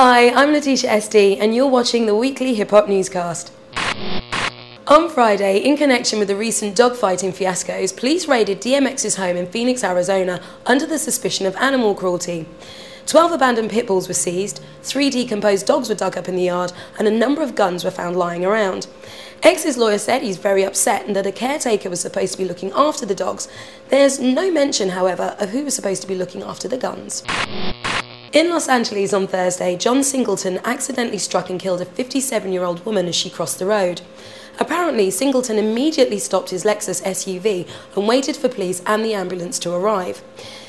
Hi, I'm Letitia SD and you're watching the weekly hip-hop newscast. On Friday, in connection with the recent dogfighting fiascos, police raided DMX's home in Phoenix, Arizona under the suspicion of animal cruelty. 12 abandoned pit bulls were seized, 3 decomposed dogs were dug up in the yard, and a number of guns were found lying around. X's lawyer said he's very upset and that a caretaker was supposed to be looking after the dogs. There's no mention, however, of who was supposed to be looking after the guns. In Los Angeles on Thursday, John Singleton accidentally struck and killed a 57-year-old woman as she crossed the road. Apparently, Singleton immediately stopped his Lexus SUV and waited for police and the ambulance to arrive.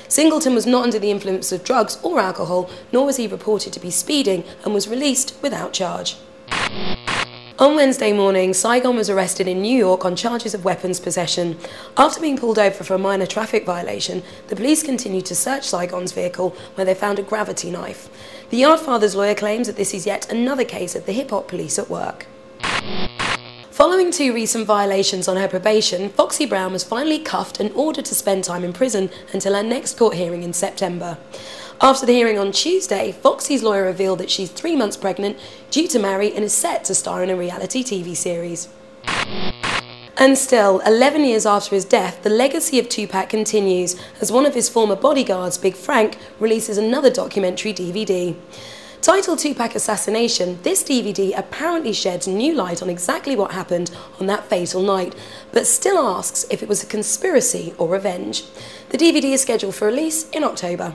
Singleton was not under the influence of drugs or alcohol, nor was he reported to be speeding, and was released without charge. On Wednesday morning, Saigon was arrested in New York on charges of weapons possession. After being pulled over for a minor traffic violation, the police continued to search Saigon's vehicle, where they found a gravity knife. The Yardfather's lawyer claims that this is yet another case of the hip-hop police at work. Following 2 recent violations on her probation, Foxy Brown was finally cuffed and ordered to spend time in prison until her next court hearing in September. After the hearing on Tuesday, Foxy's lawyer revealed that she's 3 months pregnant, due to marry, and is set to star in a reality TV series. And still, 11 years after his death, the legacy of Tupac continues as one of his former bodyguards, Big Frank, releases another documentary DVD. Titled Tupac Assassination, this DVD apparently sheds new light on exactly what happened on that fatal night, but still asks if it was a conspiracy or revenge. The DVD is scheduled for release in October.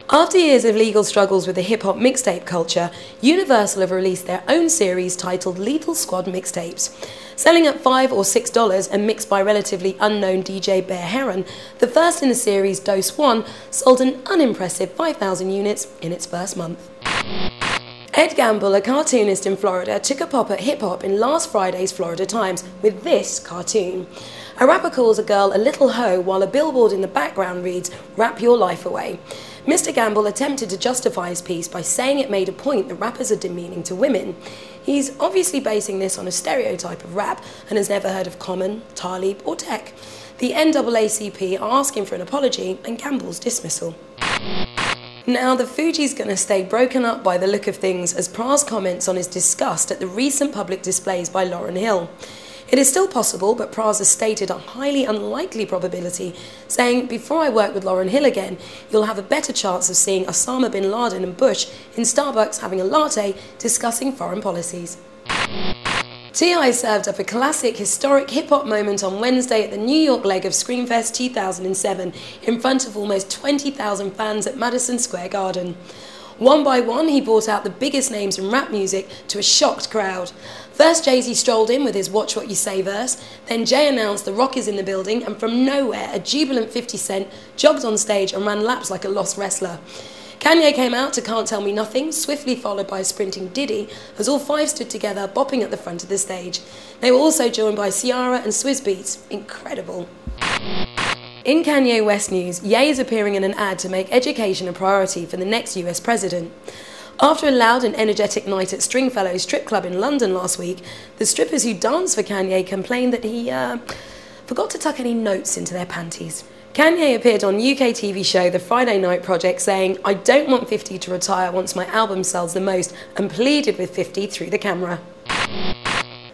After years of legal struggles with the hip-hop mixtape culture, Universal have released their own series titled Lethal Squad Mixtapes. Selling at $5 or $6 and mixed by relatively unknown DJ Bear Heron, the first in the series, Dose 1, sold an unimpressive 5,000 units in its first month. Ed Gamble, a cartoonist in Florida, took a pop at hip-hop in last Friday's Florida Times with this cartoon. A rapper calls a girl a little hoe while a billboard in the background reads, "Rap your life away." Mr. Gamble attempted to justify his piece by saying it made a point that rappers are demeaning to women. He's obviously basing this on a stereotype of rap and has never heard of Common, Talib or Tech. The NAACP are asking for an apology and Gamble's dismissal. Now, the Fugees are going to stay broken up by the look of things as Pras comments on his disgust at the recent public displays by Lauryn Hill. It is still possible, but Pras has stated a highly unlikely probability, saying, "Before I work with Lauryn Hill again, you'll have a better chance of seeing Osama bin Laden and Bush in Starbucks having a latte discussing foreign policies." T.I. served up a classic historic hip-hop moment on Wednesday at the New York leg of Screamfest 2007 in front of almost 20,000 fans at Madison Square Garden. One by one, he brought out the biggest names in rap music to a shocked crowd. First, Jay-Z strolled in with his "Watch What You Say" verse, then Jay announced The Rock is in the building, and from nowhere, a jubilant 50 Cent jogged on stage and ran laps like a lost wrestler. Kanye came out to Can't Tell Me Nothing, swiftly followed by a sprinting Diddy, as all 5 stood together, bopping at the front of the stage. They were also joined by Ciara and Swizz Beatz. Incredible. In Kanye West news, Ye is appearing in an ad to make education a priority for the next US president. After a loud and energetic night at Stringfellow strip club in London last week, the strippers who danced for Kanye complained that he forgot to tuck any notes into their panties. Kanye appeared on UK TV show The Friday Night Project saying, "I don't want 50 to retire once my album sells the most," and pleaded with 50 through the camera.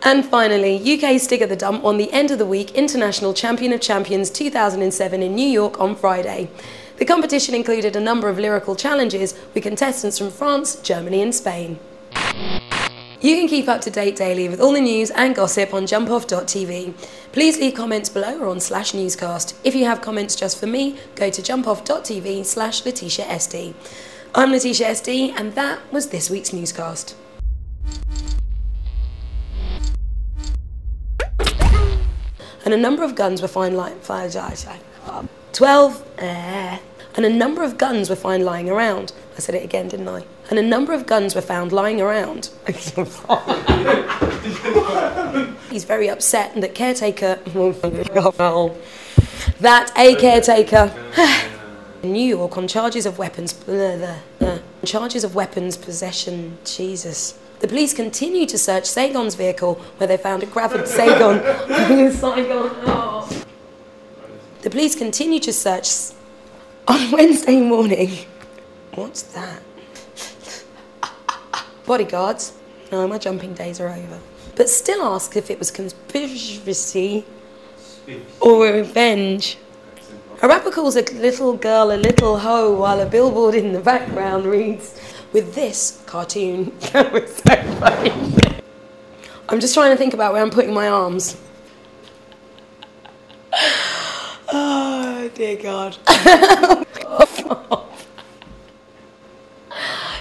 And finally, UK Stig at the Dump won the end of the week International Champion of Champions 2007 in New York on Friday. The competition included a number of lyrical challenges with contestants from France, Germany and Spain. You can keep up to date daily with all the news and gossip on jumpoff.tv. Please leave comments below or on /newscast. If you have comments just for me, go to jumpoff.tv/Letitia SD. I'm Letitia SD and that was this week's newscast. And a number of guns were found lying around. I said it again, didn't I? And a number of guns were found lying around. He's very upset that caretaker in New York on charges of weapons possession. Jesus. The police continue to search Saigon's vehicle, where they found a gravity Saigon. Oh. The police continue to search on Wednesday morning. What's that? Bodyguards. No, my jumping days are over. But still asks if it was conspiracy or revenge. A rapper calls a little girl a little hoe while a billboard in the background reads, "With this cartoon." That was so funny. I'm just trying to think about where I'm putting my arms. Oh, dear God.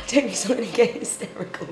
Don't be something to get hysterical.